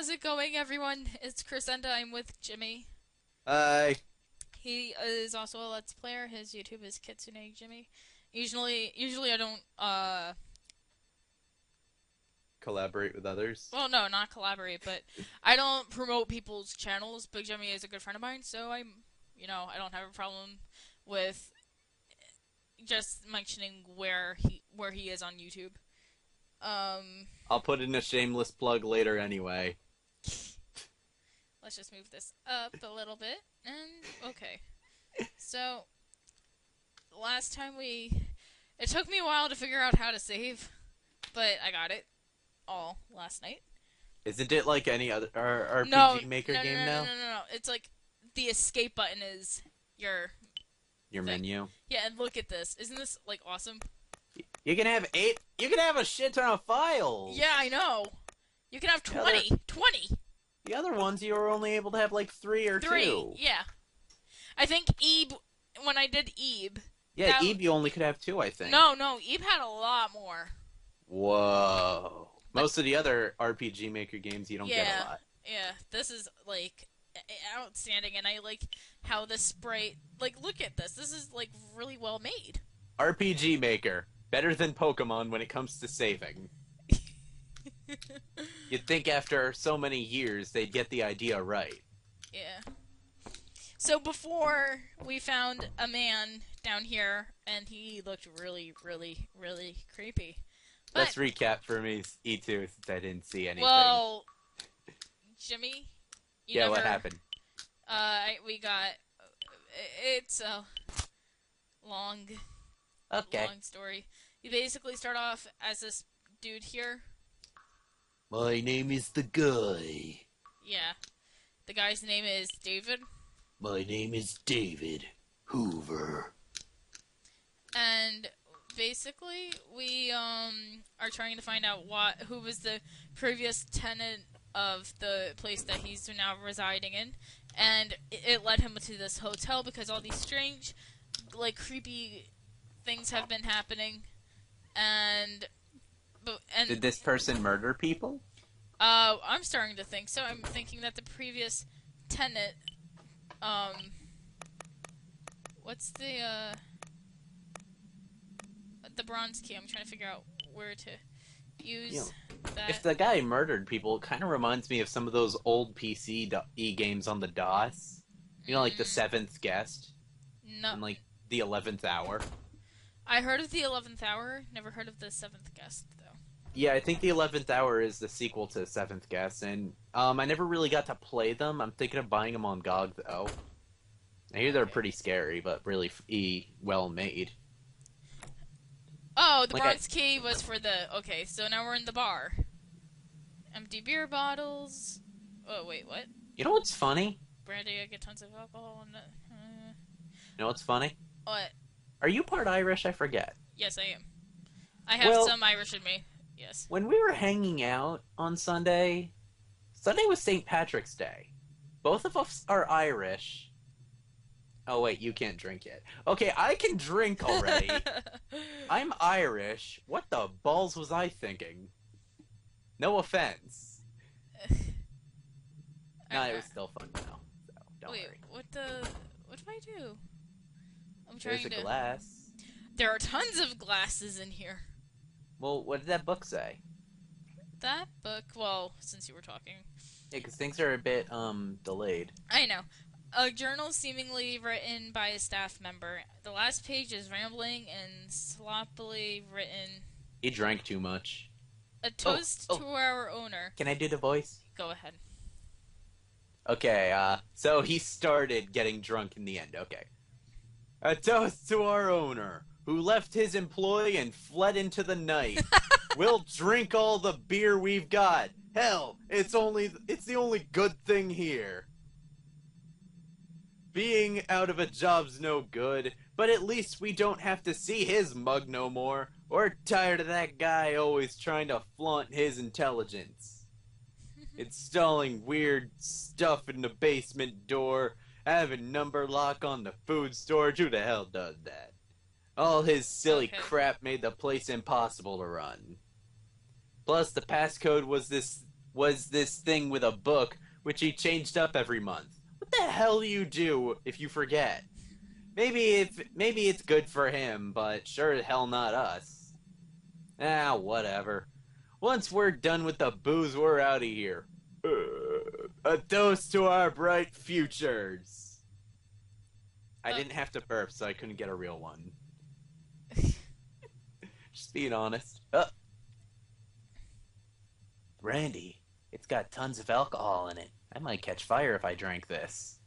How's it going, everyone? It's Crescenda. I'm with Jimmy. I He is also a Let's Player. His YouTube is Kitsune Jimmy. Usually I don't. collaborate with others. Well, no, not collaborate, but I don't promote people's channels. Big Jimmy is a good friend of mine, so I don't have a problem with just mentioning where he is on YouTube. Um, I'll put in a shameless plug later anyway. let's just move this up a little bit, and okay. So last time it took me a while to figure out how to save, but I got it all last night. Isn't it like any other No, RPG Maker no, no, game no, no, now? no, no, no. It's like the escape button is your Your thing. menu. Yeah, and look at this. Isn't this like awesome? You can have eight. You can have a shit ton of files. Yeah, I know. You can have The other, 20. 20. the other ones you were only able to have like three or 3. two. Yeah. I think Ebe, when I did Ebe. Yeah, Eve you only could have two, I think. No, Ebe had a lot more. Whoa. But Most of the other RPG Maker games you don't get a lot. yeah, this is like outstanding, and I like how the sprite. Like, look at this. This is like really well made. RPG Maker, better than Pokemon when it comes to saving. You'd think after so many years they'd get the idea right. Yeah. So before we found a man down here, and he looked really, really, really creepy. But Let's recap for me, E2, since I didn't see anything. well, Jimmy, you Yeah, never. what happened? We got. It's a long, Okay. long story. You basically start off as this dude here. My name is the guy. Yeah. The guy's name is David. My name is David Hoover. And basically, we are trying to find out who was the previous tenant of the place that he's now residing in, and it led him to this hotel because all these strange, like creepy things have been happening, and Did this person murder people? I'm starting to think so. I'm thinking that the previous tenant, what's the bronze key? I'm trying to figure out where to use that. If the guy murdered people, it kind of reminds me of some of those old PC games on the DOS. You know, like the Seventh Guest No, and like the 11th Hour. I heard of the 11th Hour. Never heard of the Seventh Guest though. Yeah, I think the 11th Hour is the sequel to Seventh Guest, and I never really got to play them. I'm thinking of buying them on GOG though. I hear they're pretty scary, but really well made. Oh, the Like bronze key was for the. Okay, so now we're in the bar. Empty beer bottles. Oh wait, what? You know what's funny? Brandy, I get tons of alcohol. And, You know what's funny? what? Are you part Irish? I forget. Yes, I am. I have Well, some Irish in me. Yes. when we were hanging out on Sunday was St. Patrick's Day. Both of us are Irish. Oh wait, you can't drink yet. Okay, I can drink already. I'm Irish. What the balls was I thinking? No offense. Nah, it was still fun though. So don't Wait, worry. what do I do? I'm There's trying a to. glass. There are tons of glasses in here. Well, what did that book say? That book. Well, since you were talking, Yeah, because things are a bit delayed. I know. A journal seemingly written by a staff member. The last page is rambling and sloppily written. He drank too much. A toast oh. to our owner. Can I do the voice? Go ahead. Okay, so he started getting drunk in the end, okay. A toast to our owner, who left his employ and fled into the night. We'll drink all the beer we've got. Hell, it's the only good thing here. Being out of a job's no good, but at least we don't have to see his mug no more. We're tired of that guy always trying to flaunt his intelligence. Installing weird stuff in the basement door, having number lock on the food storage. Who the hell does that? All his silly Okay. crap made the place impossible to run. Plus, the passcode was this was this thing with a book, which he changed up every month. What the hell do you do if you forget? Maybe it's good for him, but sure as hell not us. Ah, whatever. Once we're done with the booze, we're out of here. A toast to our bright futures. I didn't have to burp, so I couldn't get a real one. Just being honest. Brandy. It's got tons of alcohol in it. I might catch fire if I drank this.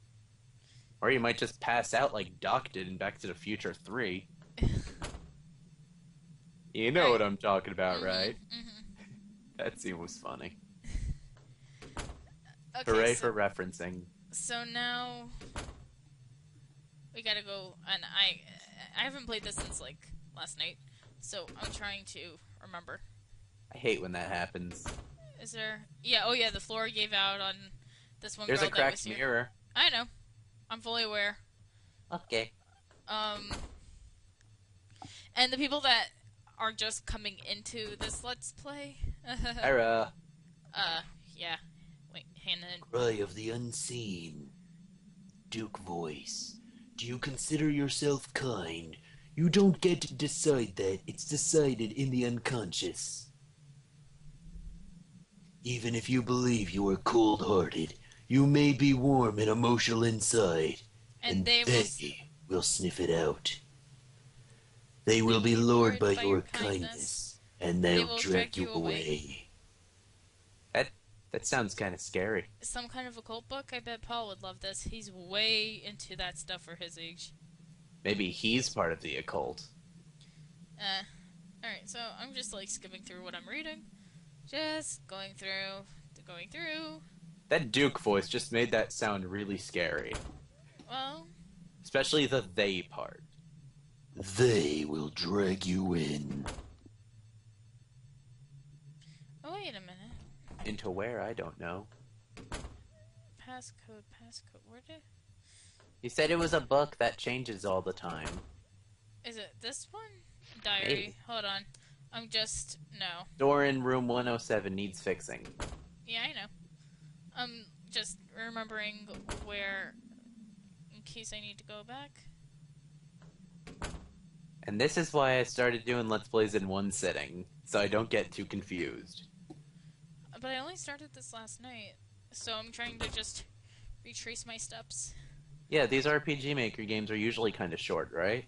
Or you might just pass out like Doc did in Back to the Future 3. You know what I'm talking about, right? That scene was funny. Okay, Hooray for referencing. So now we gotta go, and I haven't played this since like last night, so I'm trying to remember. I hate when that happens. Is there? Yeah. Oh yeah. The floor gave out on this one. There's girl a cracked that was mirror. I know. I'm fully aware. Okay. And the people that are just coming into this Let's Play. Era. Yeah. Wait, Hannah. Cry of the unseen. Duke voice. Do you consider yourself kind? You don't get to decide that. It's decided in the unconscious. Even if you believe you are cold-hearted, you may be warm and emotional inside. And they will sniff it out. They will be lured by your kindness, and they'll drag you away. That sounds kind of scary. Some kind of occult book? I bet Paul would love this. He's way into that stuff for his age. Maybe he's part of the occult. Alright, so I'm just like skipping through what I'm reading. Just going through. That Duke voice just made that sound really scary. Well... Especially the they part. They will drag you in. Oh, wait a minute. Into where? I don't know. Passcode. Where did... You said it was a book that changes all the time. Is it this one? Diary. Maybe. Hold on. I'm just... No. Door in room 107 needs fixing. Yeah, I know. I'm just remembering where... In case I need to go back. And this is why I started doing Let's Plays in one sitting, so I don't get too confused. But I only started this last night, so I'm trying to just retrace my steps. Yeah, these RPG Maker games are usually kind of short, right?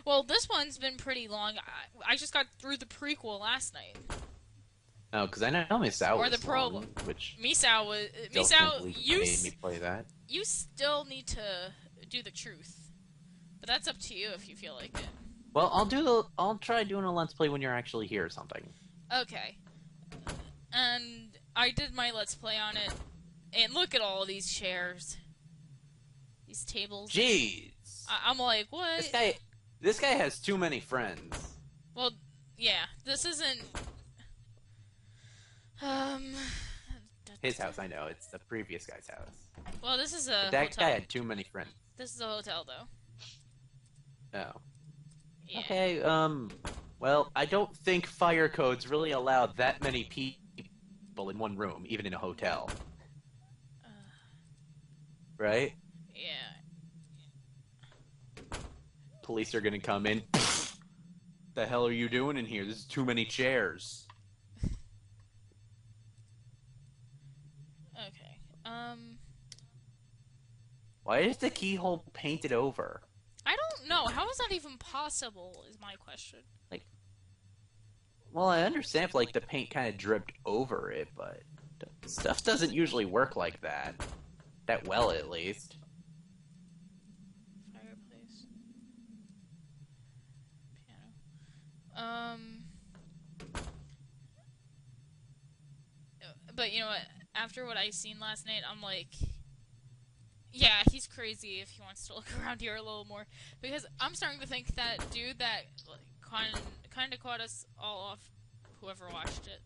Well, this one's been pretty long. I just got through the prequel last night. Oh, because I know Misao Or was the prologue. long, which Misao was... still Misao, can't believe you made me play that. You still need to do the truth. But that's up to you if you feel like it. Well, I'll try doing a Let's Play when you're actually here or something. Okay. And I did my Let's Play on it. And look at all these chairs. These tables. Jeez! I'm like, what? This guy has too many friends. Well, yeah. This isn't... His house, I know. It's the previous guy's house. Well, this is a That hotel. guy had too many friends. This is a hotel, though. Oh. Yeah. Okay, well, I don't think fire codes really allow that many people in one room, even in a hotel. Right? Yeah. Police are gonna come in. The hell are you doing in here? This is too many chairs. Okay. Why is the keyhole painted over? I don't know. How is that even possible, is my question. Well, I understand if, like, the paint kind of dripped over it, but stuff doesn't usually work like that. That well, at least. Fireplace. Piano. But you know what? After what I seen last night, I'm like... Yeah, he's crazy if he wants to look around here a little more. Because I'm starting to think that dude that like, kind of caught us all off, whoever watched it,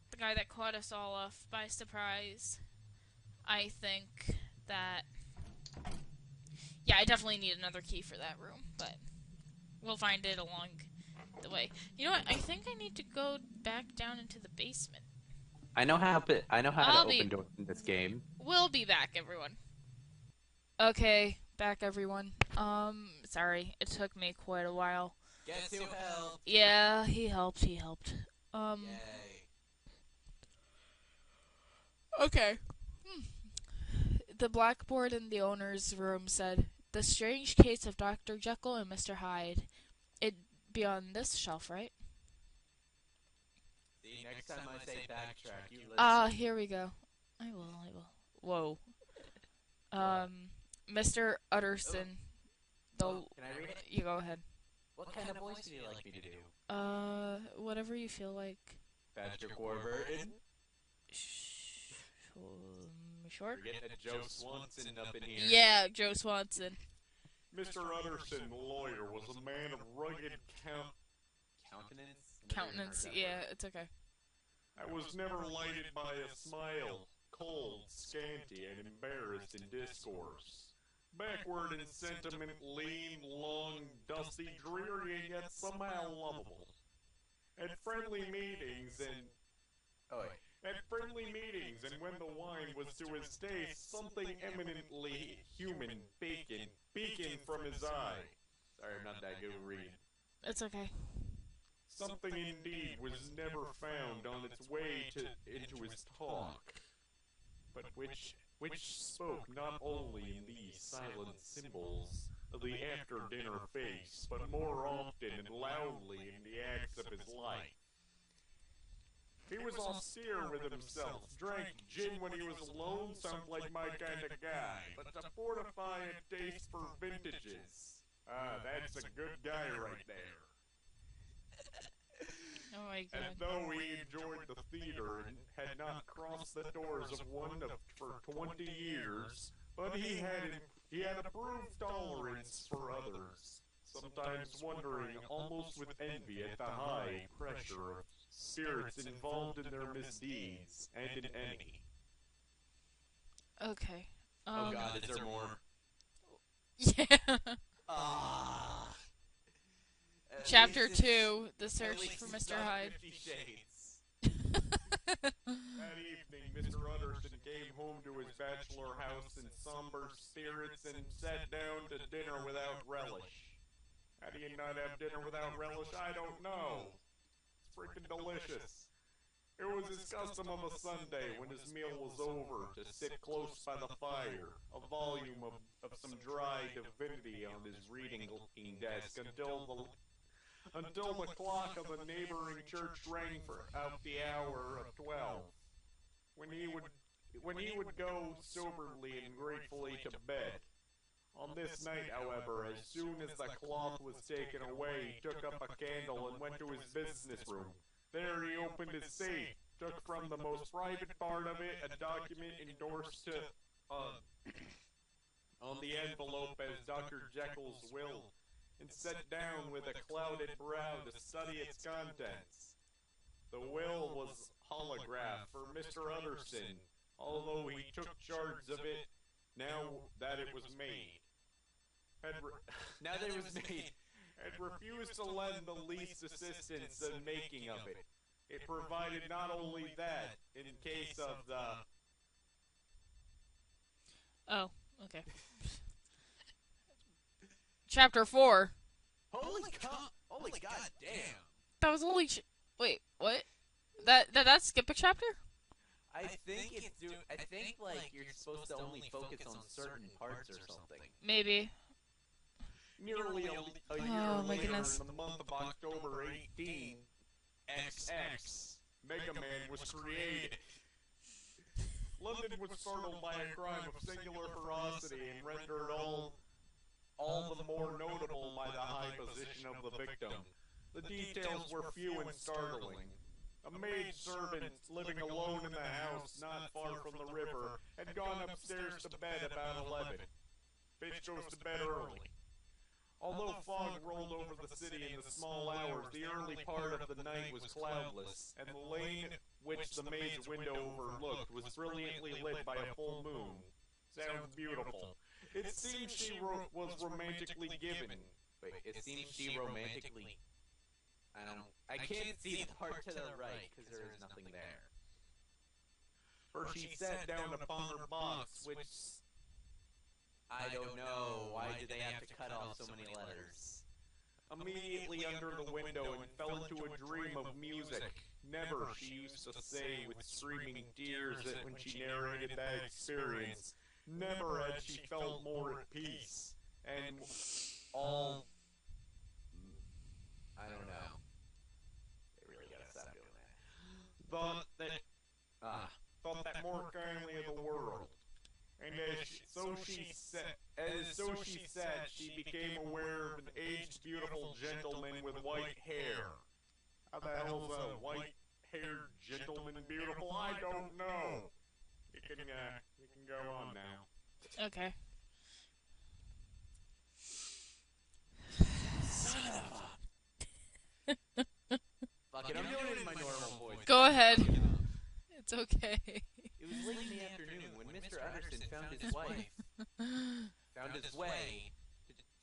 the guy that caught us all off by surprise, I think that... Yeah, I definitely need another key for that room, but we'll find it along the way. You know what? I think I need to go back down into the basement. I know how to I'll open be. doors in this game. We'll be back, everyone. Okay, back, everyone. Sorry, it took me quite a while. Guess who helped? Yeah, he helped. Yay. Okay. The blackboard in the owner's room said, "The strange case of Dr. Jekyll and Mr. Hyde." It'd be on this shelf, right? See, next time I say backtrack, you listen. Here we go. I will. Whoa. Mr. Utterson. Can I read it? You go ahead. What kind of voice do you like me to do? Whatever you feel like. Patrick Warburton? Sure? Forget that Joe Swanson up in here. Yeah, Joe Swanson. Mr. Utterson, the lawyer, was a man of rugged Countenance, yeah, it's okay. I was never lighted by a smile, cold, scanty, and embarrassed in discourse. Backward in sentiment, lean, long, dusty, dreary, and yet somehow lovable. At friendly meetings and when the wine was to his taste, something eminently human beacon from his eye. Sorry, I'm not that good at reading. It's okay. Something indeed was never found on its way into his talk, but which spoke not only in these silent symbols of the after-dinner face, but more often and loudly in the acts of his life. He was austere with himself, drank gin when he was alone, sounds like my kind of guy, but to fortify a taste for vintages, that's a good guy right there. Oh my god. And though he enjoyed the theater and had not crossed the doors of one for 20 years, but he had approved tolerance for others, sometimes wondering almost with envy at the high pressure of spirits involved in their misdeeds, and in any. Okay. Oh god, is there more? Yeah. Ah. Chapter 2, The Search for Mr. Hyde. 50 Shades. That evening, Mr. Utterson came home to his bachelor house in somber spirits and sat down to dinner without relish. How do you not have dinner without relish? I don't know. It's freaking delicious. It was his custom of a Sunday, when his meal was over, to sit close by the fire, a volume of some dry divinity on his reading desk until the clock of the neighboring church rang for out the hour of 12, when he would go soberly and gratefully to bed. On this night, however, as soon as the cloth was taken away, he took up a candle and went to his business room. There he opened his safe, took from the most private part of it a document endorsed on the envelope as Dr. Jekyll's will, and sat down with a clouded brow to study its contents. The will was holographed for Mr. Utterson, although he took charge of it now that it was made. Had refused to lend the least assistance in making of it. It provided not only that, in case of the... Oh, okay. Chapter 4. Holy god damn. That was only... Wait, what? That skip a chapter? I think like you're supposed to only focus on certain parts or something. Maybe. Nearly a year my later, goodness. in the month of October 18, XX, Mega Man was created. London was startled by a crime of singular ferocity and rendered all the more notable by the high position of the victim. The details were few and startling. A maid servant living alone in the house not far from the river had gone upstairs to bed about 11. Bitch goes to bed early. Although fog rolled over the city in the small hours, the early part of the night was cloudless, and the lane which the maid's window overlooked was brilliantly lit by a full moon. Sounds beautiful. It seems she was romantically given. Wait, it seems she romantically... I can't see the part to the right because there is nothing there. For she sat down upon her box, which I don't know. Why do they have to cut off so many letters? immediately under the window and fell into a dream of music. Never, she used to say with screaming tears that when she narrated that experience, never had she felt more at peace. And all... I don't know. They really gotta stop doing that. Thought that more kindly of the world. And so she sat, she became aware of an aged, beautiful gentleman with white hair. How the hell's a white-haired gentleman beautiful? I don't know. You can go on now. Okay. Fuck it, I'm doing it in my normal voice. Go ahead. It's okay. It was late in the afternoon when Mr. Utterson found his wife. Found his way.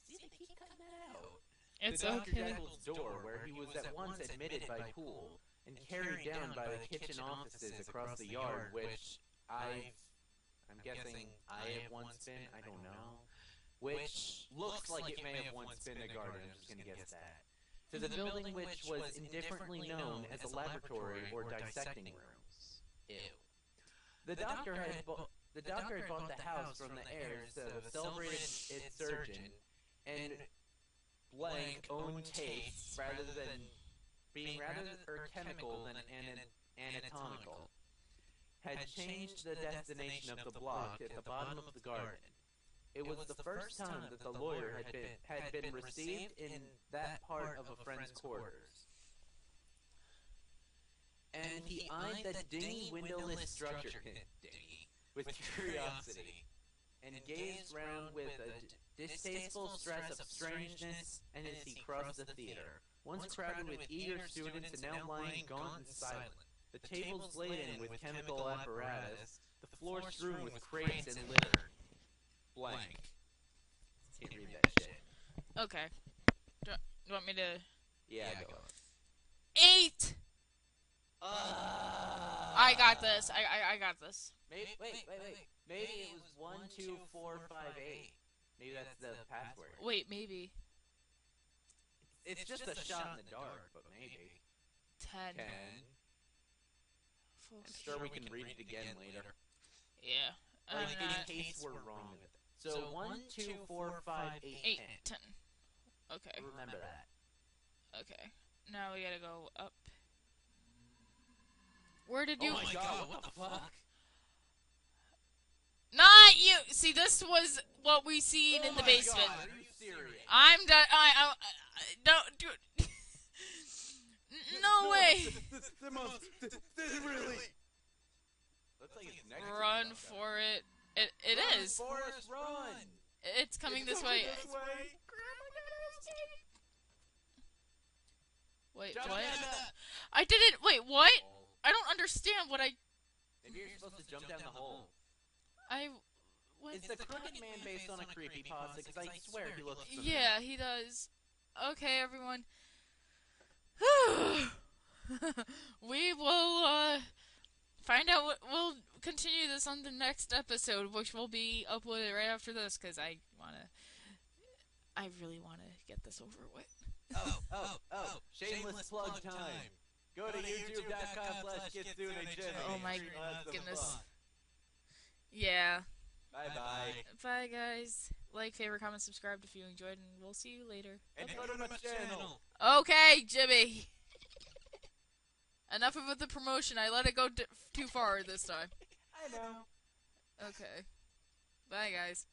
See, they keep cutting that out. It's to Dr. okay. Jekyll's door, where he was at once admitted by Poole and carried down by the kitchen offices across the yard, which I'm guessing I have once been. I don't know. Which looks like it may have once been a garden. I'm just gonna guess that. To the building which was indifferently known as a laboratory or dissecting rooms. Ew. The doctor had bought the house from the heirs of celebrated its surgeon, and blank owned tastes rather than being chemical than anatomical, had changed the destination of the block at the bottom of the garden. It was the first time that the lawyer had been received in that part of a friend's quarters. And he eyed that dingy windowless structure with curiosity, and gazed round with a distasteful stress of strangeness, and as he crossed the theater, once crowded with eager students and now lying gaunt and silent, the tables laden with chemical apparatus, the floor strewn with crates and litter. Blank. Can't read that shit. Okay. Do you want me to... Yeah, go. 8! I got this. I got this. Maybe, wait. Maybe it was 1, 2, 4, 5, 8. Maybe that's the password. Wait, maybe. It's just a shot in the dark, but maybe. 10. 10. I'm sure we can read it again later. Yeah. Like, in case we're wrong with it. So 1, 2, 4, 5, 8, 10. Okay. Remember that. Okay. Now we gotta go up. Where did you... Oh my god, what the fuck? Not you! See, this was what we seen in the basement. God, are you serious? I'm done. I don't do it. No way. This really... Looks like it's next Run to for it. It Run, is. Forrest, run! It's coming this way. Wait, Jump what? down that- I didn't. Wait, what? I don't understand what I. Maybe you're supposed to jump down the hole. What? Is the Crooked Man based on a creepypasta? Because I swear he looks familiar. Yeah, he does. Okay, everyone. We will find out. We'll continue this on the next episode, which will be uploaded right after this, because I really wanna get this over with. Oh! Shameless plug time. Go to youtube.com/Kitsune. Oh my goodness. Yeah. Bye. Bye, guys. Like, favorite, comment, subscribe if you enjoyed, and we'll see you later. And go to my channel. Okay, Jimmy. Enough of the promotion. I let it go too far this time. I know. Okay. Bye, guys.